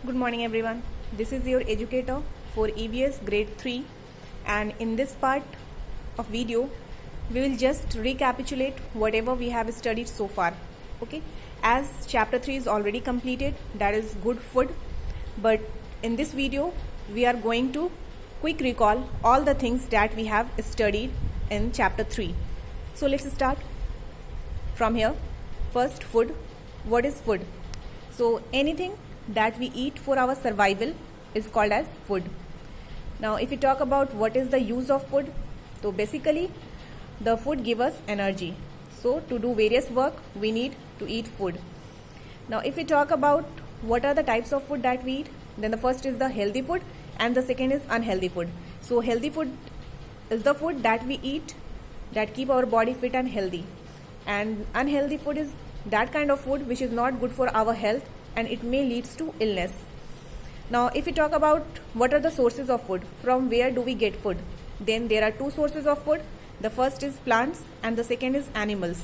Good morning everyone. This is your educator for EVS grade 3, and in this part of video we will just recapitulate whatever we have studied so far. Okay, as chapter 3 is already completed, that is good food, but in this video we are going to quick recall all the things that we have studied in chapter 3. So let's start from here. First, food. What is food? So anything that we eat for our survival is called as food. Now if we talk about what is the use of food, so basically the food gives us energy. So to do various work we need to eat food. Now if we talk about what are the types of food that we eat, then the first is the healthy food and the second is unhealthy food. So healthy food is the food that we eat that keep our body fit and healthy, and unhealthy food is that kind of food which is not good for our health and it may leads to illness. Now if we talk about what are the sources of food, from where do we get food, then there are two sources of food. The first is plants and the second is animals.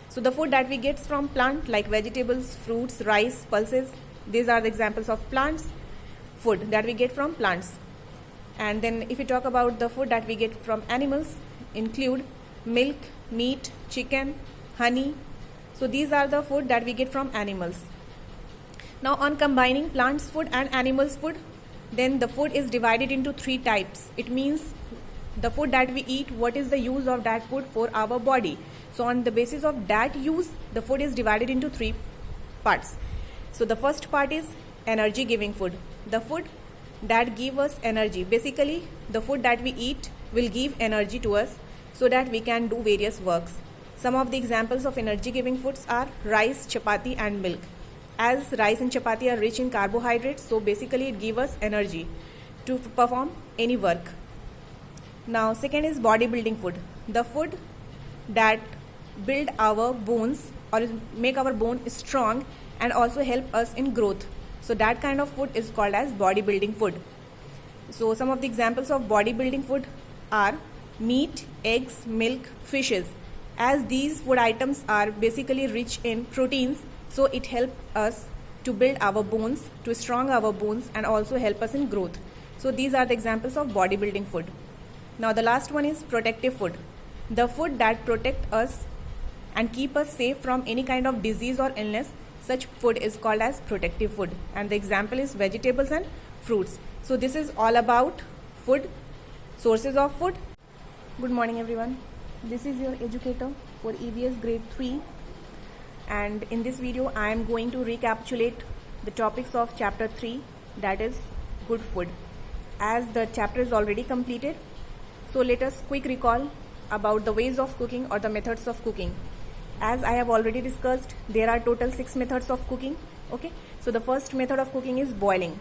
So the food that we get from plant like vegetables, fruits, rice, pulses, these are the examples of plants, food that we get from plants. And then if we talk about the food that we get from animals, include milk, meat, chicken, honey. So these are the food that we get from animals. Now on combining plants food and animals food, then the food is divided into three types. It means the food that we eat, what is the use of that food for our body. So on the basis of that use, the food is divided into three parts. So the first part is energy giving food. The food that give us energy. Basically the food that we eat will give energy to us so that we can do various works. Some of the examples of energy giving foods are rice, chapati and milk. As rice and chapati are rich in carbohydrates, so basically it gives us energy to perform any work. Now second is bodybuilding food. The food that build our bones or make our bone strong and also help us in growth. So that kind of food is called as bodybuilding food. So some of the examples of bodybuilding food are meat, eggs, milk, fishes. As these food items are basically rich in proteins, so it helps us to build our bones, to strong our bones and also help us in growth. So these are the examples of bodybuilding food. Now the last one is protective food. The food that protect us and keep us safe from any kind of disease or illness, such food is called as protective food. And the example is vegetables and fruits. So this is all about food, sources of food. Good morning everyone. This is your educator for EVS grade 3, and in this video I am going to recapitulate the topics of chapter 3, that is good food. As the chapter is already completed, so let us quick recall about the ways of cooking or the methods of cooking. As I have already discussed, there are total 6 methods of cooking. Okay, so the first method of cooking is boiling.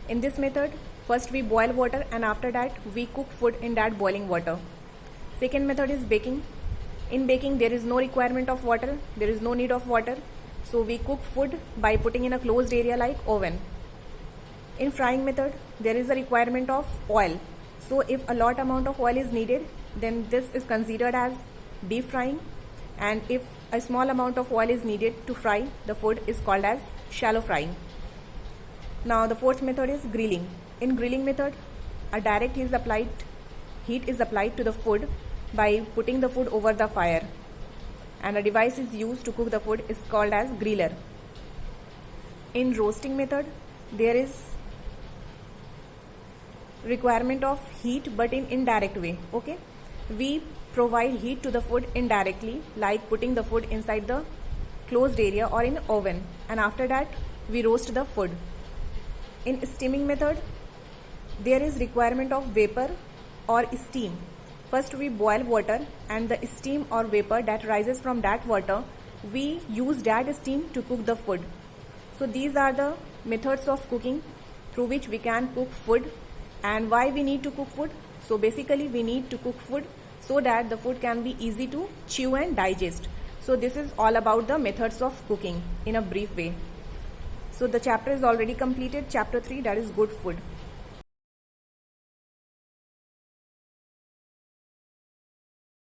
In this method, first we boil water and after that we cook food in that boiling water. Second method is baking. In baking there is no requirement of water, there is no need of water, so we cook food by putting in a closed area like oven. In frying method there is a requirement of oil, so if a lot amount of oil is needed, then this is considered as deep frying, and if a small amount of oil is needed to fry the food is called as shallow frying. Now the fourth method is grilling. In grilling method, a direct heat is applied to the food by putting the food over the fire, and a device is used to cook the food is called as griller. In roasting method, there is requirement of heat but in indirect way. Okay, we provide heat to the food indirectly, like putting the food inside the closed area or in oven, and after that we roast the food. In steaming method, there is requirement of vapor or steam. First we boil water and the steam or vapor that rises from that water, we use that steam to cook the food. So these are the methods of cooking through which we can cook food. And why we need to cook food? So basically we need to cook food so that the food can be easy to chew and digest. So this is all about the methods of cooking in a brief way. So the chapter is already completed, chapter 3, that is good food.